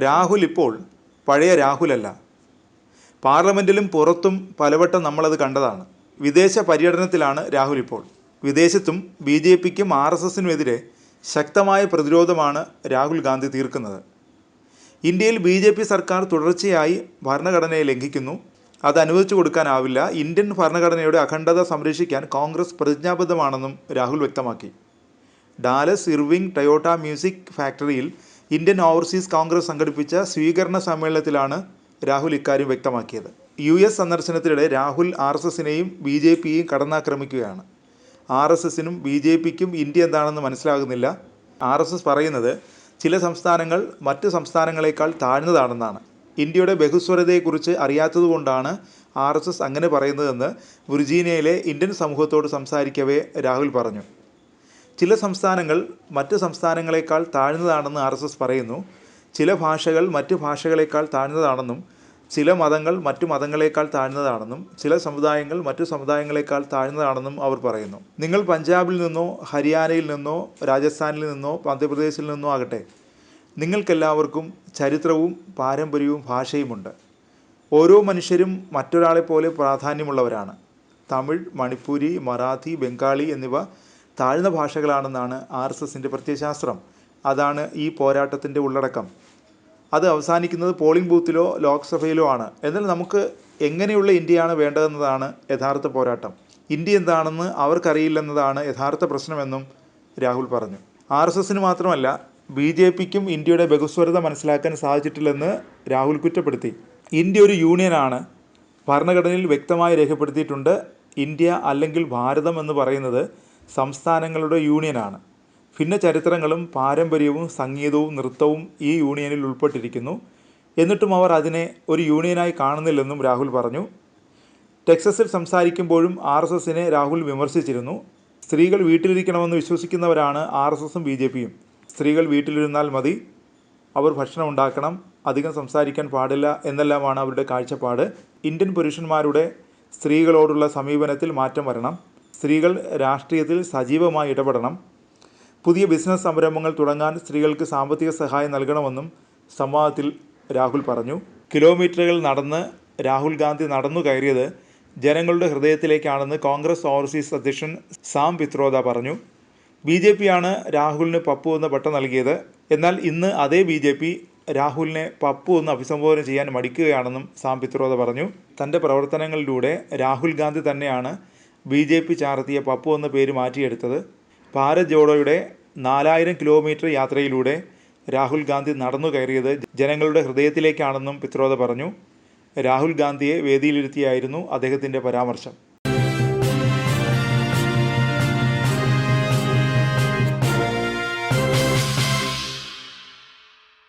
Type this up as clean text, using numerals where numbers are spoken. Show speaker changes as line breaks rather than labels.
രാഹുൽ ഇപ്പോൾ പഴയ രാഹുലല്ല. പാർലമെൻറ്റിലും പുറത്തും പലവട്ടം നമ്മളത് കണ്ടതാണ്. വിദേശ പര്യടനത്തിലാണ് രാഹുൽ ഇപ്പോൾ. വിദേശത്തും ബി ജെ പിക്കും ആർ എസ് എസിനുമെതിരെ ശക്തമായ പ്രതിരോധമാണ് രാഹുൽ ഗാന്ധി തീർക്കുന്നത്. ഇന്ത്യയിൽ ബി ജെ പി സർക്കാർ തുടർച്ചയായി ഭരണഘടനയെ ലംഘിക്കുന്നു. അത് അനുവദിച്ചു കൊടുക്കാനാവില്ല. ഇന്ത്യൻ ഭരണഘടനയുടെ അഖണ്ഡത സംരക്ഷിക്കാൻ കോൺഗ്രസ് പ്രതിജ്ഞാബദ്ധമാണെന്നും രാഹുൽ വ്യക്തമാക്കി. ഡാലസ് ഇർവിംഗ് ടൊയോട്ട മ്യൂസിക് ഫാക്ടറിയിൽ ഇന്ത്യൻ ഓവർസീസ് കോൺഗ്രസ് സംഘടിപ്പിച്ച സ്വീകരണ സമ്മേളനത്തിലാണ് രാഹുൽ ഇക്കാര്യം വ്യക്തമാക്കിയത്. യു എസ് സന്ദർശനത്തിനിടെ രാഹുൽ ആർ എസ് എസിനെയും ബി ജെ പിയെയും കടന്നാക്രമിക്കുകയാണ്. ആർ എസ് എസിനും ബി ജെ പിക്കും ഇന്ത്യ എന്താണെന്ന് മനസ്സിലാകുന്നില്ല. ആർ എസ് എസ് പറയുന്നത് ചില സംസ്ഥാനങ്ങൾ മറ്റ് സംസ്ഥാനങ്ങളെക്കാൾ താഴ്ന്നതാണെന്നാണ്. ഇന്ത്യയുടെ ബഹുസ്വരതയെക്കുറിച്ച് അറിയാത്തതുകൊണ്ടാണ് ആർ എസ് എസ് അങ്ങനെ പറയുന്നതെന്ന് വിർജീനിയയിലെ ഇന്ത്യൻ സമൂഹത്തോട് സംസാരിക്കവേ രാഹുൽ പറഞ്ഞു. ചില സംസ്ഥാനങ്ങൾ മറ്റ് സംസ്ഥാനങ്ങളെക്കാൾ താഴ്ന്നതാണെന്ന് ആർ എസ് എസ് പറയുന്നു. ചില ഭാഷകൾ മറ്റ് ഭാഷകളെക്കാൾ താഴ്ന്നതാണെന്നും ചില മതങ്ങൾ മറ്റു മതങ്ങളെക്കാൾ താഴ്ന്നതാണെന്നും ചില സമുദായങ്ങൾ മറ്റു സമുദായങ്ങളെക്കാൾ താഴ്ന്നതാണെന്നും അവർ പറയുന്നു. നിങ്ങൾ പഞ്ചാബിൽ നിന്നോ ഹരിയാനയിൽ നിന്നോ രാജസ്ഥാനിൽ നിന്നോ മധ്യപ്രദേശിൽ നിന്നോ ആകട്ടെ, നിങ്ങൾക്കെല്ലാവർക്കും ചരിത്രവും പാരമ്പര്യവും ഭാഷയുമുണ്ട്. ഓരോ മനുഷ്യരും മറ്റൊരാളെപ്പോലെ പ്രാധാന്യമുള്ളവരാണ്. തമിഴ്, മണിപ്പൂരി, മറാഠി, ബംഗാളി എന്നിവ താഴ്ന്ന ഭാഷകളാണെന്നാണ് ആർ എസ് എസിൻ്റെ പ്രത്യയശാസ്ത്രം. അതാണ് ഈ പോരാട്ടത്തിൻ്റെ ഉള്ളടക്കം. അത് അവസാനിക്കുന്നത് പോളിംഗ് ബൂത്തിലോ ലോക്സഭയിലോ ആണ്. എന്നാൽ നമുക്ക് എങ്ങനെയുള്ള ഇന്ത്യയാണ് വേണ്ടതെന്നതാണ് യഥാർത്ഥ പോരാട്ടം. ഇന്ത്യ എന്താണെന്ന് അവർക്കറിയില്ലെന്നതാണ് യഥാർത്ഥ പ്രശ്നമെന്നും രാഹുൽ പറഞ്ഞു. ആർ എസ് എസിന് മാത്രമല്ല ബി ജെ പിക്കും ഇന്ത്യയുടെ ബഹുസ്വരത മനസ്സിലാക്കാൻ സാധിച്ചിട്ടില്ലെന്ന് രാഹുൽ കുറ്റപ്പെടുത്തി. ഇന്ത്യ ഒരു യൂണിയനാണ്. ഭരണഘടനയിൽ വ്യക്തമായി രേഖപ്പെടുത്തിയിട്ടുണ്ട്. ഇന്ത്യ അല്ലെങ്കിൽ ഭാരതം എന്ന് പറയുന്നത് സംസ്ഥാനങ്ങളുടെ യൂണിയനാണ്. ഭിന്ന ചരിത്രങ്ങളും പാരമ്പര്യവും സംഗീതവും നൃത്തവും ഈ യൂണിയനിൽ ഉൾപ്പെട്ടിരിക്കുന്നു. എന്നിട്ടും അവർ അതിനെ ഒരു യൂണിയനായി കാണുന്നില്ലെന്നും രാഹുൽ പറഞ്ഞു. ടെക്സസിൽ സംസാരിക്കുമ്പോഴും ആർ എസ് എസിനെ രാഹുൽ വിമർശിച്ചിരുന്നു. സ്ത്രീകൾ വീട്ടിലിരിക്കണമെന്ന് വിശ്വസിക്കുന്നവരാണ് ആർ എസ് എസും ബി ജെ പിയും. സ്ത്രീകൾ വീട്ടിലിരുന്നാൽ മതി, അവർ ഭക്ഷണം ഉണ്ടാക്കണം, അധികം സംസാരിക്കാൻ പാടില്ല എന്നെല്ലാമാണ് അവരുടെ കാഴ്ചപ്പാട്. ഇന്ത്യൻ പുരുഷന്മാരുടെ സ്ത്രീകളോടുള്ള സമീപനത്തിൽ മാറ്റം വരണം. സ്ത്രീകൾ രാഷ്ട്രീയത്തിൽ സജീവമായി ഇടപെടണം. പുതിയ ബിസിനസ് സംരംഭങ്ങൾ തുടങ്ങാൻ സ്ത്രീകൾക്ക് സാമ്പത്തിക സഹായം നൽകണമെന്നും സംവാദത്തിൽ രാഹുൽ പറഞ്ഞു. കിലോമീറ്ററുകൾ നടന്ന് രാഹുൽ ഗാന്ധി നടന്നു കയറിയത് ജനങ്ങളുടെ ഹൃദയത്തിലേക്കാണെന്ന് കോൺഗ്രസ് ഓവർസീസ് അധ്യക്ഷൻ സാം പിത്രോദ പറഞ്ഞു. ബി ജെ പിയാണ് രാഹുലിന് പപ്പു എന്ന പട്ടം നൽകിയത്. എന്നാൽ ഇന്ന് അതേ ബി ജെ പി രാഹുലിനെ പപ്പു എന്ന് അഭിസംബോധന ചെയ്യാൻ മടിക്കുകയാണെന്നും സാം പിത്രോദ പറഞ്ഞു. തൻ്റെ പ്രവർത്തനങ്ങളിലൂടെ രാഹുൽ ഗാന്ധി തന്നെയാണ് ബി ജെ പി ചാർത്തിയ പപ്പു എന്ന പേര് മാറ്റിയെടുത്തത്. ഭാരത് ജോഡോയുടെ 4000 കിലോമീറ്റർ യാത്രയിലൂടെ രാഹുൽ ഗാന്ധി നടന്നു കയറിയത് ജനങ്ങളുടെ ഹൃദയത്തിലേക്കാണെന്നും പിത്രോദ പറഞ്ഞു. രാഹുൽ ഗാന്ധിയെ വേദിയിലിരുത്തിയായിരുന്നു അദ്ദേഹത്തിൻ്റെ പരാമർശം.